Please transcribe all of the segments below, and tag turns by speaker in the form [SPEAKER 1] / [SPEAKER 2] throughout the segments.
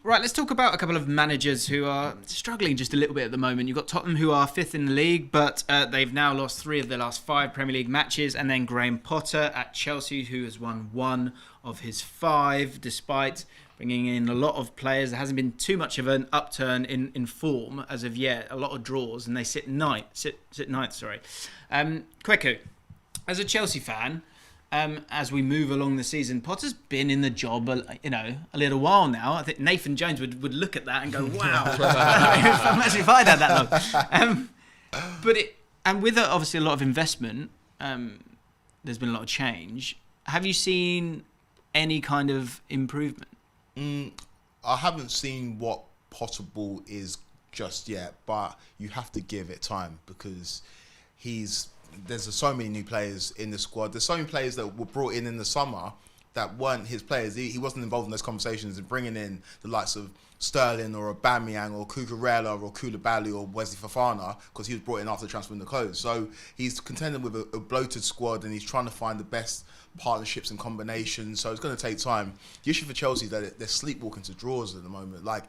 [SPEAKER 1] Right, let's talk about a couple of managers who are struggling just a little bit at the moment. You've got Tottenham, who are fifth in the league, but they've now lost 3 of their last 5 Premier League matches. And then Graham Potter at Chelsea, who has won 1 of his 5, despite bringing in a lot of players. There hasn't been too much of an upturn in form as of yet. A lot of draws, and they sit ninth. Kweku, as a Chelsea fan, as we move along the season, Potter's been in the job, a little while now. I think Nathan Jones would look at that and go, "Wow, imagine if I'd had that long." And with obviously a lot of investment, there's been a lot of change. Have you seen any kind of improvement?
[SPEAKER 2] I haven't seen what possible is just yet, but you have to give it time because there's so many new players in the squad. There's so many players that were brought in the summer that weren't his players. He wasn't involved in those conversations and bringing in the likes of Sterling or Aubameyang or Cucurella or Koulibaly or Wesley Fofana because he was brought in after the transfer window closed. So he's contending with a bloated squad and he's trying to find the best partnerships and combinations. So it's going to take time. The issue for Chelsea is that they're sleepwalking to draws at the moment. Like,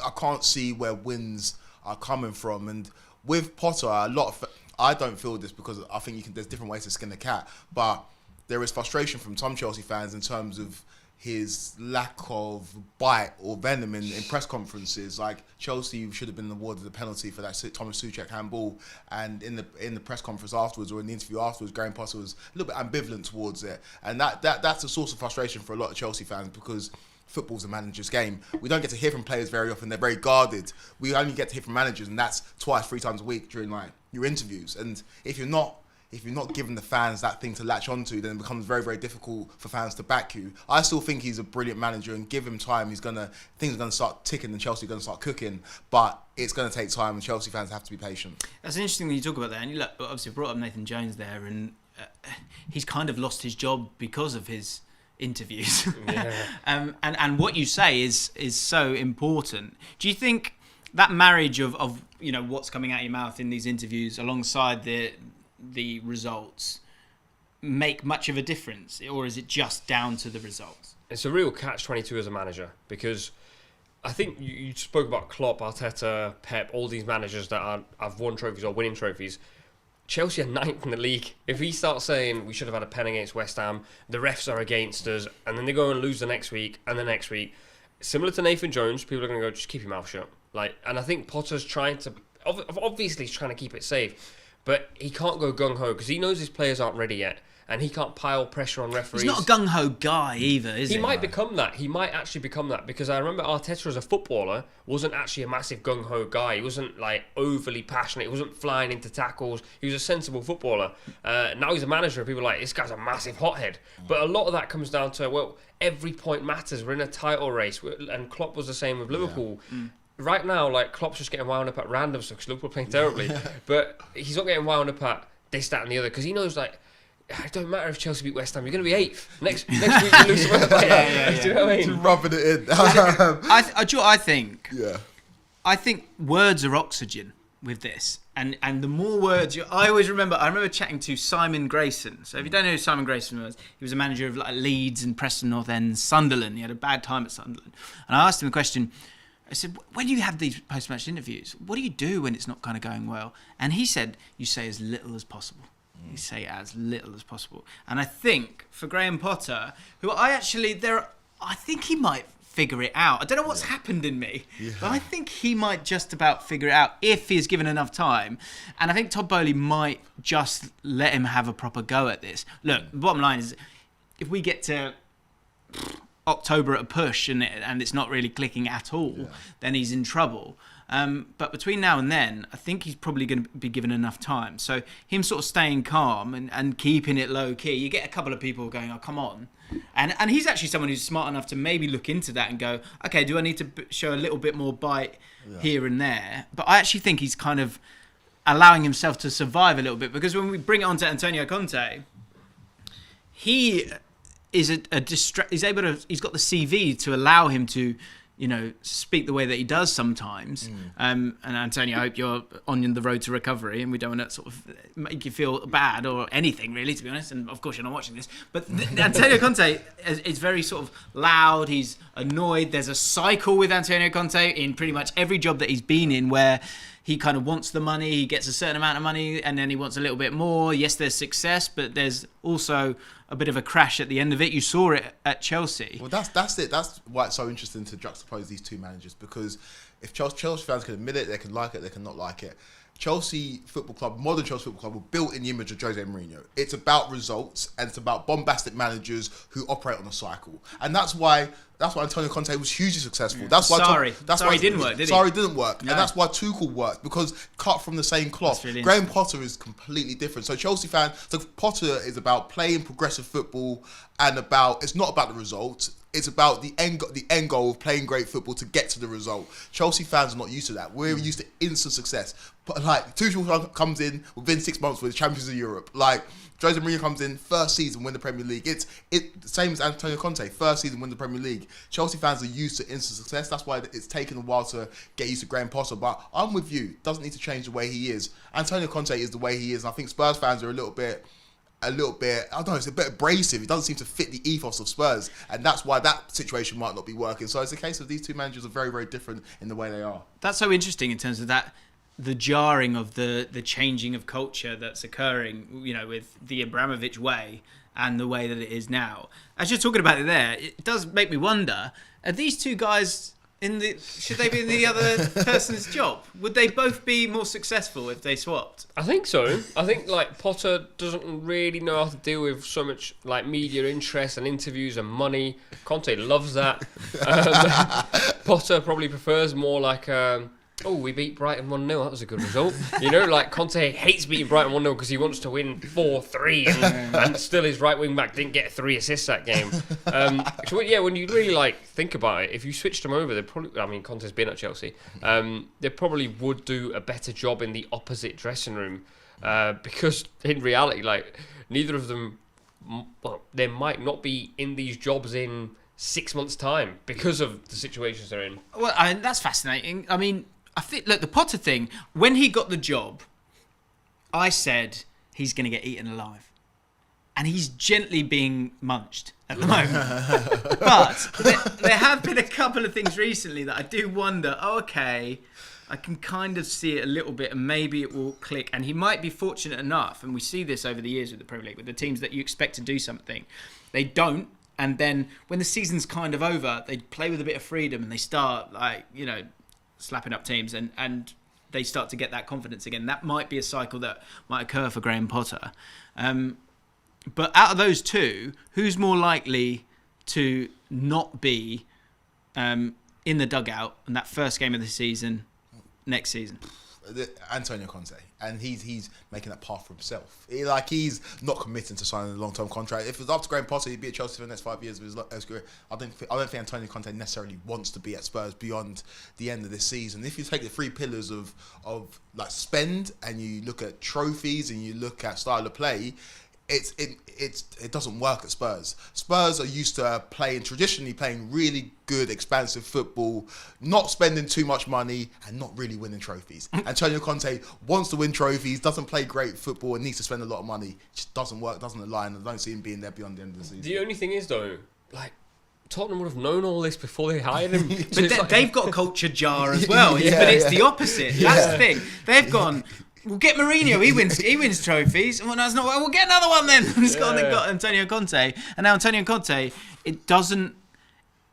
[SPEAKER 2] I can't see where wins are coming from. And with Potter, I don't feel this because I think there's different ways to skin a cat, but there is frustration from some Chelsea fans in terms of his lack of bite or venom in press conferences. Like, Chelsea should have been awarded a penalty for that Thomas Souček handball, and in the press conference afterwards or in the interview afterwards, Graham Potter was a little bit ambivalent towards it, and that's a source of frustration for a lot of Chelsea fans because football's a manager's game. We don't get to hear from players very often. They're very guarded. We only get to hear from managers, and that's 3 times a week during your interviews. And if you're not giving the fans that thing to latch onto, then it becomes very, very difficult for fans to back you. I still think he's a brilliant manager, and give him time, things are gonna start ticking, and Chelsea are gonna start cooking. But it's gonna take time, and Chelsea fans have to be patient.
[SPEAKER 1] That's interesting that you talk about that, and you obviously brought up Nathan Jones there, and he's kind of lost his job because of his interviews. Yeah. And what you say is so important. Do you think that marriage of what's coming out of your mouth in these interviews alongside the results make much of a difference, or is it just down to the results?
[SPEAKER 3] It's a real catch-22 as a manager, because I think you spoke about Klopp, Arteta, Pep, all these managers that have won trophies or winning trophies. Chelsea are 9th in the league. If he starts saying we should have had a pen against West Ham, the refs are against us, and then they go and lose the next week and the next week, similar to Nathan Jones, people are going to go, just keep your mouth shut. And I think Potter's obviously he's trying to keep it safe, but he can't go gung-ho because he knows his players aren't ready yet, and he can't pile pressure on referees.
[SPEAKER 1] He's not a gung-ho guy either, is he?
[SPEAKER 3] He might become that. He might actually become that, because I remember Arteta as a footballer wasn't actually a massive gung-ho guy. He wasn't overly passionate. He wasn't flying into tackles. He was a sensible footballer. Now he's a manager, and people are like, this guy's a massive hothead. But a lot of that comes down to, every point matters. We're in a title race, and Klopp was the same with Liverpool. Yeah. Right now, Klopp's just getting wound up at random stuff because Liverpool are playing terribly. But he's not getting wound up at this, that and the other, because he knows, it don't matter if Chelsea beat West Ham, you're going to be 8th. Next week you lose to West Ham. Do you know what I mean?
[SPEAKER 2] Just rubbing it in.
[SPEAKER 1] I think.
[SPEAKER 2] Yeah.
[SPEAKER 1] I think words are oxygen with this. And the more words... I remember chatting to Simon Grayson. So if you don't know who Simon Grayson was, he was a manager of Leeds and Preston North End, Sunderland. He had a bad time at Sunderland. And I asked him the question... I said, when you have these post-match interviews, what do you do when it's not kind of going well? And he said, you say as little as possible. You say as little as possible. And I think for Graham Potter, who I think he might figure it out. I don't know what's happened in me, but I think he might just about figure it out if he's given enough time. And I think Todd Boehly might just let him have a proper go at this. Look, the bottom line is, if we get to October at a push and it's not really clicking at all, then he's in trouble. But between now and then, I think he's probably going to be given enough time. So him sort of staying calm and keeping it low key, you get a couple of people going, oh, come on. And he's actually someone who's smart enough to maybe look into that and go, okay, do I need to show a little bit more bite here and there? But I actually think he's kind of allowing himself to survive a little bit, because when we bring it on to Antonio Conte, he is he's got the CV to allow him to speak the way that he does sometimes. And Antonio, I hope you're on the road to recovery, and we don't want to sort of make you feel bad or anything, really, to be honest. And of course, you're not watching this. But Antonio Conte is very sort of loud. He's annoyed. There's a cycle with Antonio Conte in pretty much every job that he's been in where he kind of wants the money, he gets a certain amount of money, and then he wants a little bit more. Yes, there's success, but there's also a bit of a crash at the end of it. You saw it at Chelsea.
[SPEAKER 2] Well, that's it. That's why it's so interesting to juxtapose these two managers, because if Chelsea fans can admit it, they can like it, they can not like it. Chelsea Football Club, modern Chelsea Football Club, were built in the image of Jose Mourinho. It's about results, and it's about bombastic managers who operate on a cycle, and that's why Antonio Conte was hugely successful. That's why
[SPEAKER 1] Sarri didn't work, did he?
[SPEAKER 2] Sarri didn't work,
[SPEAKER 1] No.
[SPEAKER 2] and that's why Tuchel worked, because cut from the same cloth.
[SPEAKER 1] Really
[SPEAKER 2] Graham Potter is completely different. So Chelsea fan, so Potter is about playing progressive football, and it's not about the results. It's about the end goal of playing great football to get to the result. Chelsea fans are not used to that. We're used to instant success. But like Tuchel comes in within 6 months with the champions of Europe. Like Jose Mourinho comes in first season, win the Premier League. It's same as Antonio Conte, first season, win the Premier League. Chelsea fans are used to instant success. That's why it's taken a while to get used to Graham Potter. But I'm with you. Doesn't need to change the way he is. Antonio Conte is the way he is. And I think Spurs fans are a little bit, I don't know, it's a bit abrasive. It doesn't seem to fit the ethos of Spurs, and that's why that situation might not be working. So it's a case of these two managers are very, very different in the way they are.
[SPEAKER 1] That's so interesting in terms of that, the jarring of the changing of culture that's occurring, with the Abramovich way and the way that it is now. As you're talking about it there, it does make me wonder, are these two guys should they be in the other person's job? Would they both be more successful if they swapped?
[SPEAKER 3] I think so. I think Potter doesn't really know how to deal with so much media interest and interviews and money. Conte loves that. Potter probably prefers more we beat Brighton 1-0. That was a good result. Conte hates beating Brighton 1-0 because he wants to win 4-3, and still his right wing back didn't get 3 assists that game. When you really think about it, if you switched them over, they probably. Conte's been at Chelsea. They probably would do a better job in the opposite dressing room, because in reality, neither of them. Well, they might not be in these jobs in 6 months' time because of the situations they're in.
[SPEAKER 1] Well, that's fascinating. I think, look, the Potter thing, when he got the job, I said he's going to get eaten alive. And he's gently being munched at the moment. But there have been a couple of things recently that I do wonder, I can kind of see it a little bit, and maybe it will click. And he might be fortunate enough, and we see this over the years with the Premier League, with the teams that you expect to do something. They don't. And then when the season's kind of over, they play with a bit of freedom and they start, slapping up teams, and they start to get that confidence again. That might be a cycle that might occur for Graham Potter. But out of those two, who's more likely to not be in the dugout in that first game of the season next season?
[SPEAKER 2] Antonio Conte, and he's making that path for himself. He's not committing to signing a long-term contract. If it was up to Graham Potter, he'd be at Chelsea for the next 5 years of his career. I don't think Antonio Conte necessarily wants to be at Spurs beyond the end of this season. If you take the 3 pillars of spend, and you look at trophies, and you look at style of play, it doesn't work at Spurs. Spurs are used to traditionally playing really good, expansive football, not spending too much money, and not really winning trophies. Antonio Conte wants to win trophies, doesn't play great football, and needs to spend a lot of money. It just doesn't work, doesn't align. I don't see him being there beyond the end of the season.
[SPEAKER 3] The only thing is, though, Tottenham would have known all this before they hired him.
[SPEAKER 1] But they've got a culture jar as well. But it's the opposite. That's the thing. They've gone, we'll get Mourinho. He wins trophies. Well, that's not. We'll get another one then. It's got Antonio Conte, and now Antonio Conte. It doesn't.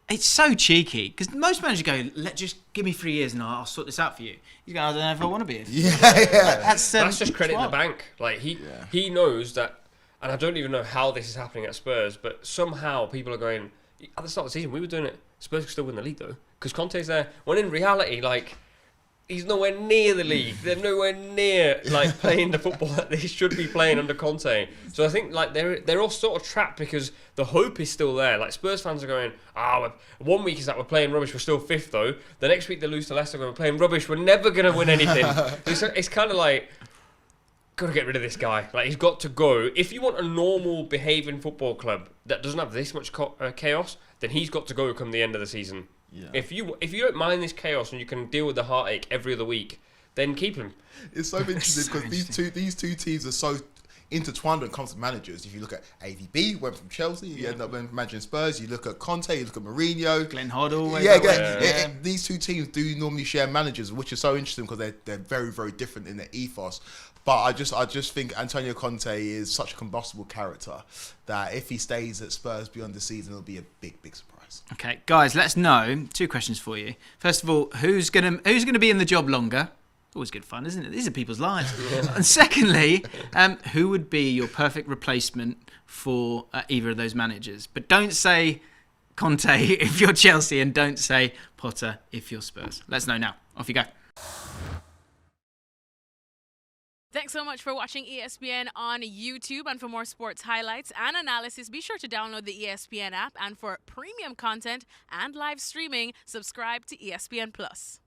[SPEAKER 1] It's so cheeky because most managers go, just give me 3 years and I'll sort this out for you. He's going, I don't know if I want to be here.
[SPEAKER 3] That's just credit in the bank. He knows that, and I don't even know how this is happening at Spurs, but somehow people are going. At the start of the season, we were doing it. Spurs could still win the league though, because Conte's there. When in reality, he's nowhere near the league. They're nowhere near playing the football that they should be playing under Conte. So I think they're all sort of trapped because the hope is still there. Spurs fans are going, 1 week is that we're playing rubbish, we're still 5th though. The next week they lose to Leicester, we're playing rubbish, we're never going to win anything. It's kind of got to get rid of this guy. He's got to go. If you want a normal behaving football club that doesn't have this much chaos, then he's got to go come the end of the season.
[SPEAKER 2] Yeah.
[SPEAKER 3] If you don't mind this chaos and you can deal with the heartache every other week, then keep him.
[SPEAKER 2] It's so interesting because these two teams are so intertwined when it comes to managers. If you look at AVB, went from Chelsea, you end up managing Spurs. You look at Conte, you look at Mourinho,
[SPEAKER 1] Glenn Hoddle.
[SPEAKER 2] These two teams do normally share managers, which is so interesting because they're very, very different in their ethos. But I just think Antonio Conte is such a combustible character that if he stays at Spurs beyond the season, it'll be a big, big surprise.
[SPEAKER 1] Okay, guys, let's know. 2 questions for you. First of all, who's gonna be in the job longer? Always good fun, isn't it? These are people's lives. And secondly, who would be your perfect replacement for either of those managers? But don't say Conte if you're Chelsea, and don't say Potter if you're Spurs. Let's know now. Off you go.
[SPEAKER 4] Thanks so much for watching ESPN on YouTube. And for more sports highlights and analysis, be sure to download the ESPN app. And for premium content and live streaming, subscribe to ESPN Plus.